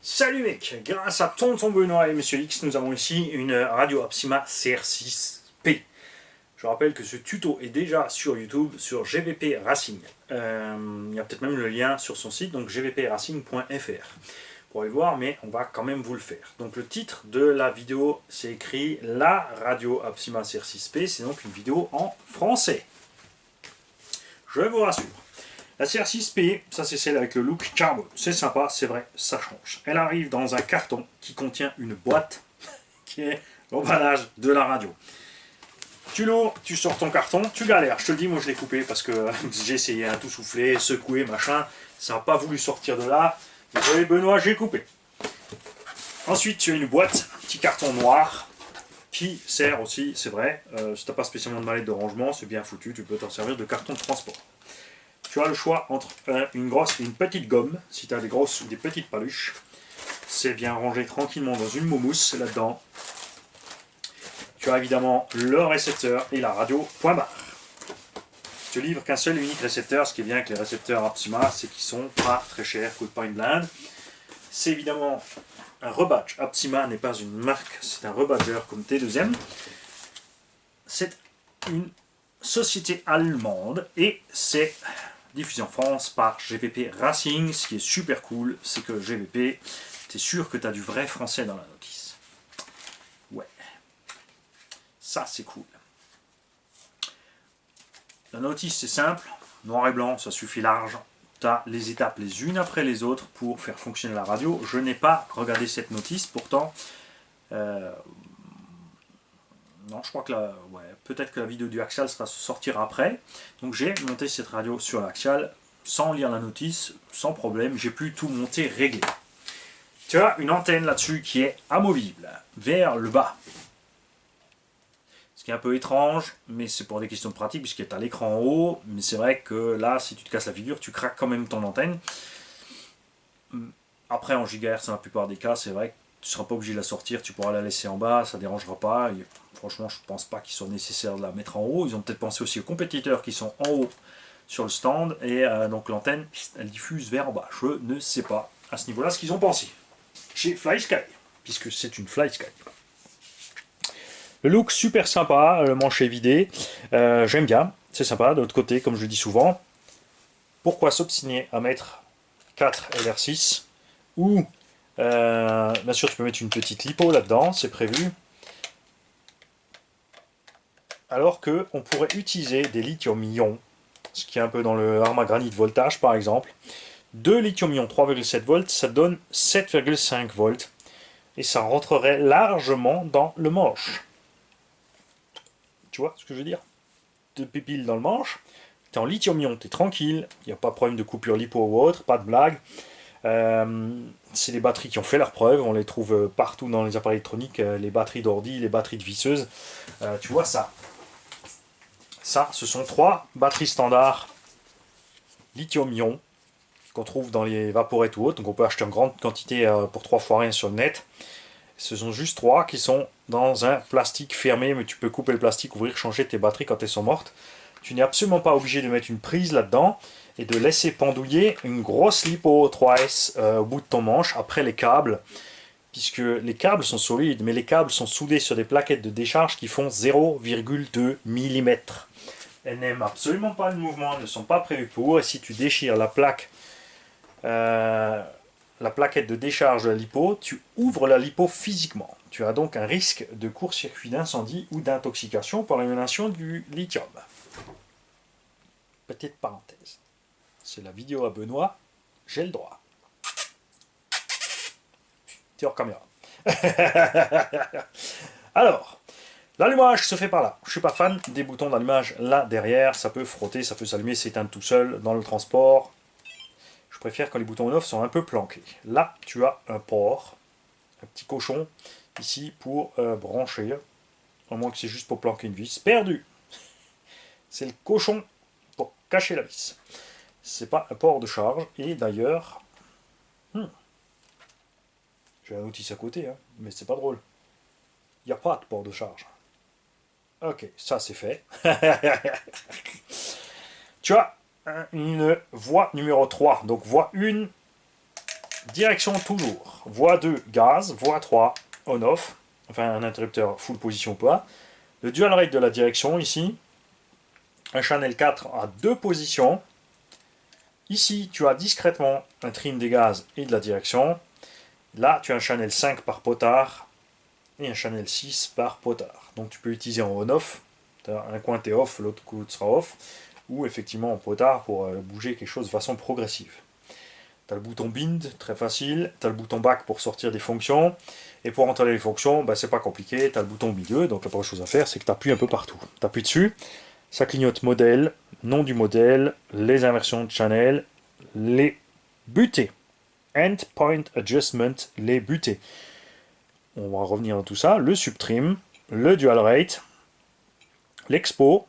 Salut mec, grâce à Tonton Benoît et Monsieur X, nous avons ici une radio Opsima CR6P. Je rappelle que ce tuto est déjà sur YouTube, sur GVP Racing. Il y a peut-être même le lien sur son site, donc gvpracing.fr. Vous pourrez le voir, mais on va quand même vous le faire. Donc le titre de la vidéo, c'est écrit La radio Opsima CR6P, c'est donc une vidéo en français. Je vous rassure. La CR6P, ça c'est celle avec le look carbone. C'est sympa, c'est vrai, ça change. Elle arrive dans un carton qui contient une boîte qui est l'emballage de la radio. Tu l'ouvres, tu sors ton carton, tu galères. Je te le dis, moi je l'ai coupé parce que j'ai essayé à tout souffler, secouer, machin. Ça n'a pas voulu sortir de là. Désolé Benoît, j'ai coupé. Ensuite, tu as une boîte, un petit carton noir qui sert aussi, c'est vrai, si tu n'as pas spécialement de mallette de rangement, c'est bien foutu, tu peux t'en servir de carton de transport. Tu as le choix entre une grosse et une petite gomme, si tu as des grosses ou des petites paluches. C'est bien rangé tranquillement dans une moumousse là-dedans. Tu as évidemment le récepteur et la radio point barre. Je te livre qu'un seul et unique récepteur, ce qui est bien avec les récepteurs Opsima, c'est qu'ils sont pas très chers, coûtent pas une blinde. C'est évidemment un rebadge. Opsima n'est pas une marque, c'est un rebadger comme T2M. C'est une société allemande et c'est diffusé en France par GVP Racing. Ce qui est super cool, c'est que GVP, t'es sûr que tu as du vrai français dans la notice. Ouais, ça c'est cool. La notice c'est simple, noir et blanc, ça suffit large. Tu as les étapes les unes après les autres pour faire fonctionner la radio. Je n'ai pas regardé cette notice, pourtant non, je crois que peut-être que la vidéo du Axial sortira après. Donc j'ai monté cette radio sur l'Axial sans lire la notice, sans problème. J'ai pu tout monter, régler. Tu as une antenne là-dessus qui est amovible vers le bas. Ce qui est un peu étrange, mais c'est pour des questions de pratique puisqu'il est à l'écran en haut. Mais c'est vrai que là, si tu te casses la figure, tu craques quand même ton antenne. Après, en gigahertz, dans la plupart des cas, c'est vrai que tu ne seras pas obligé de la sortir, tu pourras la laisser en bas, ça ne dérangera pas. Et franchement, je ne pense pas qu'il soit nécessaire de la mettre en haut. Ils ont peut-être pensé aussi aux compétiteurs qui sont en haut sur le stand. Et donc l'antenne, elle diffuse vers en bas. Je ne sais pas à ce niveau-là ce qu'ils ont pensé. Chez FlySky, puisque c'est une FlySky. Le look super sympa, le manche est vidé. J'aime bien, c'est sympa. De l'autre côté, comme je le dis souvent, pourquoi s'obstiner à mettre 4 LR6 ou bien sûr tu peux mettre une petite lipo là-dedans, c'est prévu. Alors qu'on pourrait utiliser des lithium-ion, ce qui est un peu dans le Arma Granite voltage par exemple. 2 lithium-ion 3,7 volts, ça donne 7,5 volts. Et ça rentrerait largement dans le manche. Tu vois ce que je veux dire? 2 pipiles dans le manche, tu es en lithium-ion, tu es tranquille, il n'y a pas de problème de coupure lipo ou autre, pas de blague. C'est les batteries qui ont fait leur preuve, on les trouve partout dans les appareils électroniques, les batteries d'ordi, les batteries de visseuse. Tu vois ça. Ça, ce sont 3 batteries standards lithium-ion qu'on trouve dans les vaporettes ou autres, donc on peut acheter en grande quantité pour 3 fois rien sur le net. Ce sont juste 3 qui sont dans un plastique fermé, mais tu peux couper le plastique, ouvrir, changer tes batteries quand elles sont mortes. Tu n'es absolument pas obligé de mettre une prise là-dedans et de laisser pendouiller une grosse lipo 3S au bout de ton manche après les câbles, puisque les câbles sont solides, mais les câbles sont soudés sur des plaquettes de décharge qui font 0,2 mm. Elles n'aiment absolument pas le mouvement, elles ne sont pas prévues pour, et si tu déchires la plaquette de décharge de la lipo, tu ouvres la lipo physiquement. Tu as donc un risque de court-circuit d'incendie ou d'intoxication par l'émanation du lithium. Petite parenthèse. C'est la vidéo à Benoît, j'ai le droit. Tu es hors caméra. Alors, l'allumage se fait par là. Je ne suis pas fan des boutons d'allumage là derrière. Ça peut frotter, ça peut s'allumer, s'éteindre tout seul dans le transport. Je préfère quand les boutons on-off sont un peu planqués. Là, tu as un port, un petit cochon ici pour brancher. Au moins que c'est juste pour planquer une vis. Perdu. C'est le cochon pour cacher la vis. C'est pas un port de charge. Et d'ailleurs, j'ai un notice à côté, hein, mais c'est pas drôle. Il n'y a pas de port de charge. Ok, ça c'est fait. Tu as une voie numéro 3. Donc voie 1, Direction toujours. Voie 2, gaz. Voie 3, on-off. Enfin, un interrupteur full position ou pas. Le dual rate de la direction ici. Un channel 4 à 2 positions. Ici, tu as discrètement un trim des gaz et de la direction. Là, tu as un channel 5 par potard et un channel 6 par potard. Donc tu peux utiliser en on-off. Un coin t'es off, l'autre coup sera off. Ou effectivement en potard pour bouger quelque chose de façon progressive. Tu as le bouton bind, très facile. Tu as le bouton back pour sortir des fonctions. Et pour entrer les fonctions, c'est pas compliqué. Tu as le bouton milieu. Donc la première chose à faire, c'est que tu appuies un peu partout. Tu appuies dessus. Ça clignote modèle, nom du modèle, les inversions de channel, les butées. Endpoint adjustment, les butées. On va revenir dans tout ça. Le subtrim, le dual rate, l'expo,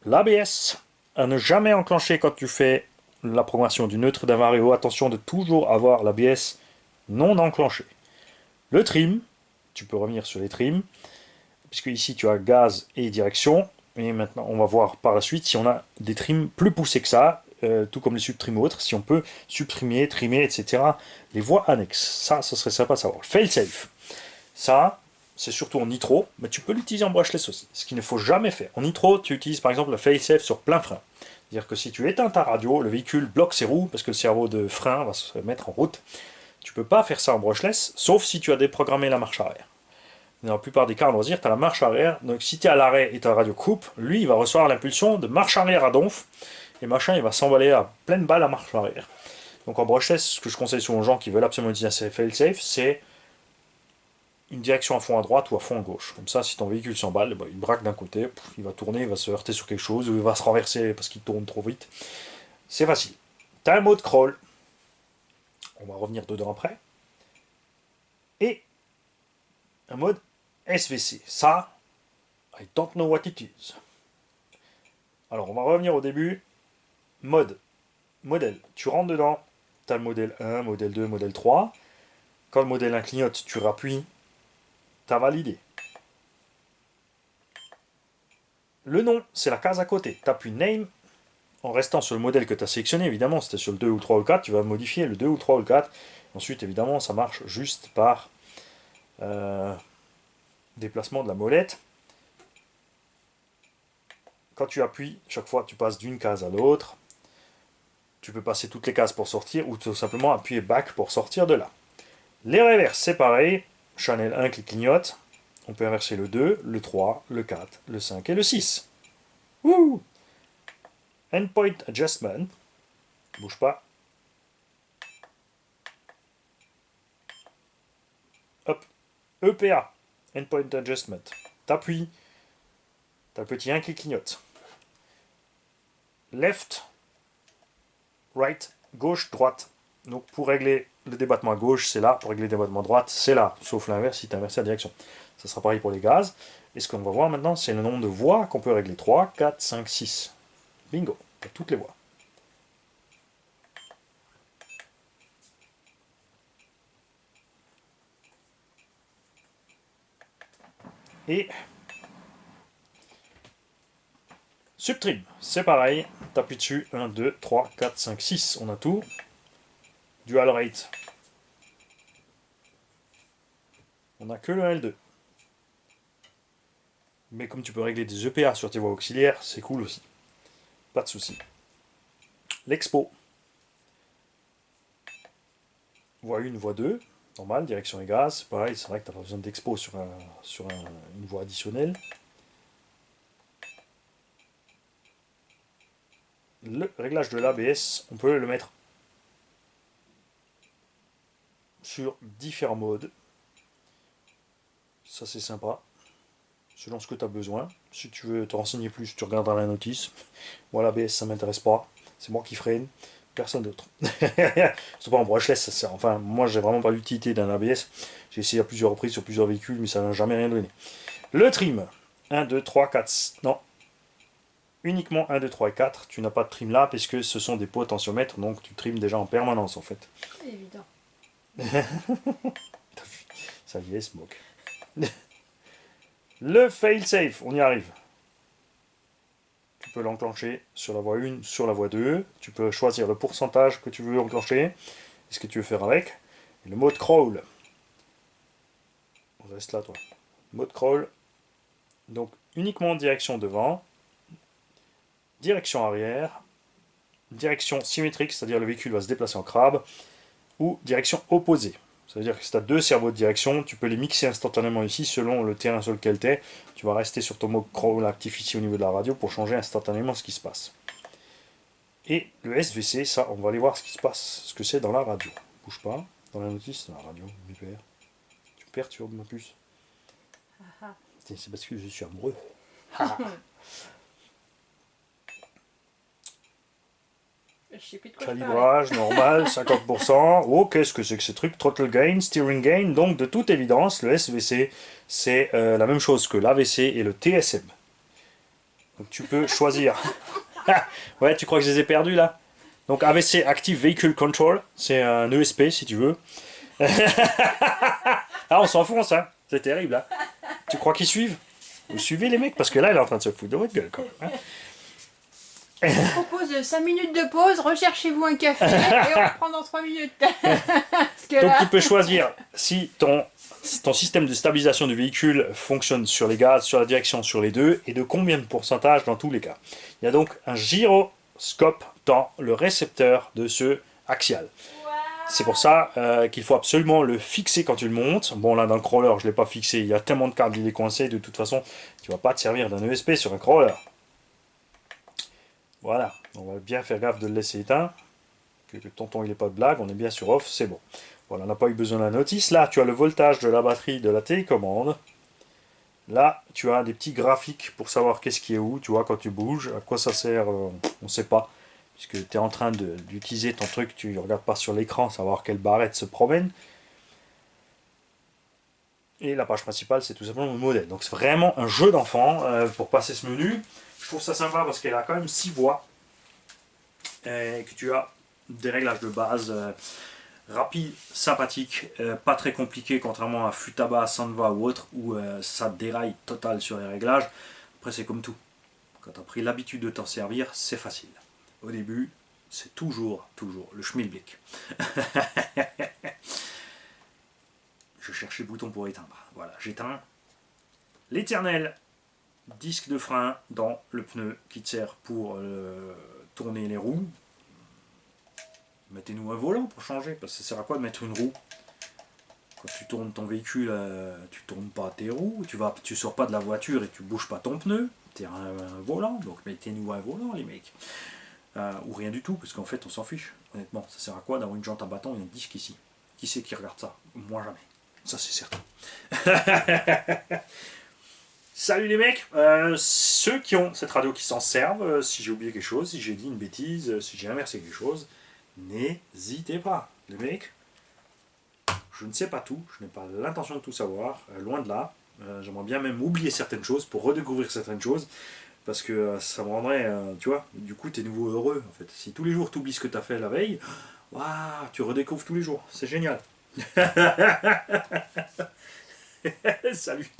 l'ABS. À ne jamais enclencher quand tu fais la programmation du neutre d'un vario. Attention de toujours avoir l'ABS non enclenché. Le trim, tu peux revenir sur les trims, puisque ici tu as gaz et direction. Et maintenant, on va voir par la suite si on a des trims plus poussés que ça, tout comme les subtrims ou autres, si on peut supprimer, trimer, etc. Les voies annexes. Ça serait sympa à savoir. Failsafe. Ça, c'est surtout en nitro, mais tu peux l'utiliser en brushless aussi. Ce qu'il ne faut jamais faire. En nitro, tu utilises par exemple le failsafe sur plein frein. C'est-à-dire que si tu éteins ta radio, le véhicule bloque ses roues, parce que le cerveau de frein va se mettre en route. Tu ne peux pas faire ça en brushless, sauf si tu as déprogrammé la marche arrière. Dans la plupart des cas, on va dire, tu as la marche arrière. Donc si tu es à l'arrêt et ta radio coupe, lui, il va recevoir l'impulsion de marche arrière à donf. Et machin, il va s'emballer à pleine balle à marche arrière. Donc en brushless, ce que je conseille souvent aux gens qui veulent absolument utiliser un failsafe, c'est une direction à fond à droite ou à fond à gauche. Comme ça, si ton véhicule s'emballe, il braque d'un côté, il va tourner, il va se heurter sur quelque chose, ou il va se renverser parce qu'il tourne trop vite. C'est facile. Tu as un mode crawl. On va revenir dedans après. Et un mode SVC. Ça, I don't know what it is. Alors, on va revenir au début. Mode. Modèle. Tu rentres dedans. Tu as le modèle 1, modèle 2, modèle 3. Quand le modèle 1 clignote, tu rappuies. Tu as validé. Le nom, c'est la case à côté. Tu appuies Name. En restant sur le modèle que tu as sélectionné, évidemment, si tu es sur le 2 ou le 3 ou le 4, tu vas modifier le 2 ou le 3 ou le 4. Ensuite, évidemment, ça marche juste par déplacement de la molette. Quand tu appuies, chaque fois, tu passes d'une case à l'autre. Tu peux passer toutes les cases pour sortir ou tout simplement appuyer back pour sortir de là. Les reverses, c'est pareil. Channel 1 qui clignote. On peut inverser le 2, le 3, le 4, le 5 et le 6. Wouh! Endpoint adjustment. Bouge pas. Hop. EPA. Endpoint adjustment. T'appuies. T'as le petit 1 qui clignote. Left. Right. Gauche, droite. Donc pour régler le débattement à gauche, c'est là. Pour régler le débattement à droite, c'est là. Sauf l'inverse si tu inverses la direction. Ça sera pareil pour les gaz. Et ce qu'on va voir maintenant, c'est le nombre de voies qu'on peut régler. 3, 4, 5, 6. Bingo. Tu as toutes les voies. Et subtrim, c'est pareil. Tu appuies dessus. 1, 2, 3, 4, 5, 6. On a tout. Dual rate. On n'a que le 1 et le 2. Mais comme tu peux régler des EPA sur tes voies auxiliaires, c'est cool aussi. Pas de souci. L'expo. Voie 1, voie 2. Normal, direction et gaz. Pareil, c'est vrai que tu n'as pas besoin d'expo sur une voie additionnelle. Le réglage de l'ABS, on peut le mettre sur différents modes. Ça, c'est sympa. Selon ce que tu as besoin. Si tu veux te renseigner plus, tu regarderas la notice. Moi, l'ABS, ça m'intéresse pas. C'est moi qui freine, personne d'autre. C'est pas en brushless, enfin, moi, j'ai vraiment pas l'utilité d'un ABS. J'ai essayé à plusieurs reprises sur plusieurs véhicules, mais ça n'a jamais rien donné. Le trim. 1, 2, 3, 4. Non. Uniquement 1, 2, 3 et 4. Tu n'as pas de trim là, puisque ce sont des potentiomètres, donc tu trimes déjà en permanence, en fait. C'est évident. Ça y est, se moque. Le failsafe, on y arrive. Tu peux l'enclencher sur la voie 1, sur la voie 2. Tu peux choisir le pourcentage que tu veux enclencher et ce que tu veux faire avec. Et le mode crawl. On reste là, toi. Mode crawl. Donc, uniquement direction devant, direction arrière, direction symétrique, c'est-à-dire le véhicule va se déplacer en crabe, ou direction opposée. Ça veut dire que si tu as deux cerveaux de direction, tu peux les mixer instantanément ici selon le terrain sur lequel tu es. Tu vas rester sur ton mode crawl actif ici au niveau de la radio pour changer instantanément ce qui se passe. Et le SVC, ça, on va aller voir ce qui se passe, ce que c'est dans la radio. Bouge pas, dans la notice, dans la radio, MPR. Tu perturbes ma puce. C'est parce que je suis amoureux. Je sais plus de quoi Calibrage normal, 50%. Oh, qu'est-ce que c'est que ce truc? Throttle gain, steering gain. Donc, de toute évidence, le SVC, c'est la même chose que l'AVC et le TSM. Donc, tu peux choisir. Ouais, tu crois que je les ai perdus là? Donc, AVC, Active Vehicle Control, c'est un ESP si tu veux. Ah, on s'enfonce, hein. C'est terrible, hein. Tu crois qu'ils suivent? Vous suivez les mecs? Parce que là, il est en train de se foutre de votre gueule quand même. Hein. Je propose 5 minutes de pause, recherchez-vous un café et on reprend dans 3 minutes. Donc tu peux choisir si ton système de stabilisation du véhicule fonctionne sur les gaz, sur la direction, sur les deux, et de combien de pourcentage dans tous les cas. Il y a donc un gyroscope dans le récepteur de ce axial. C'est pour ça qu'il faut absolument le fixer quand tu le montes. Bon là dans le crawler je ne l'ai pas fixé, il y a tellement de câbles, il est coincé, de toute façon tu ne vas pas te servir d'un ESP sur un crawler. Voilà, on va bien faire gaffe de le laisser éteint, que le tonton il n'est pas de blague, on est bien sur off, c'est bon. Voilà, on n'a pas eu besoin de la notice. Là, tu as le voltage de la batterie de la télécommande. Là, tu as des petits graphiques pour savoir qu'est-ce qui est où, tu vois, quand tu bouges. À quoi ça sert, on ne sait pas. Puisque tu es en train d'utiliser ton truc, tu ne regardes pas sur l'écran, savoir quelle barrette se promène. Et la page principale, c'est tout simplement le modèle. Donc c'est vraiment un jeu d'enfant pour passer ce menu. Je trouve ça sympa parce qu'elle a quand même 6 voix. Et que tu as des réglages de base rapides, sympathiques, pas très compliqués, contrairement à Futaba, Sanva ou autre, où ça déraille total sur les réglages. Après c'est comme tout. Quand tu as pris l'habitude de t'en servir, c'est facile. Au début, c'est toujours le schmilblick. Je cherche le bouton pour éteindre. Voilà, j'éteins. L'éternel disque de frein dans le pneu qui te sert pour tourner les roues. Mettez-nous un volant pour changer, parce que ça sert à quoi de mettre une roue? Quand tu tournes ton véhicule, tu tournes pas tes roues, tu sors pas de la voiture et tu bouges pas ton pneu. Tu as un volant, donc mettez-nous un volant les mecs. Ou rien du tout, parce qu'en fait on s'en fiche. Honnêtement, ça sert à quoi d'avoir une jante à bâton et un disque ici? Qui c'est qui regarde ça? Moi jamais. Ça c'est certain. Salut les mecs, ceux qui ont cette radio qui s'en servent, si j'ai oublié quelque chose, si j'ai dit une bêtise, si j'ai inversé quelque chose, n'hésitez pas. Les mecs, je ne sais pas tout, je n'ai pas l'intention de tout savoir, loin de là. J'aimerais bien même oublier certaines choses pour redécouvrir certaines choses, parce que ça me rendrait, tu vois, du coup t'es nouveau heureux en fait. Si tous les jours tu oublies ce que tu as fait la veille, waouh, tu redécouvres tous les jours, c'est génial. Salut.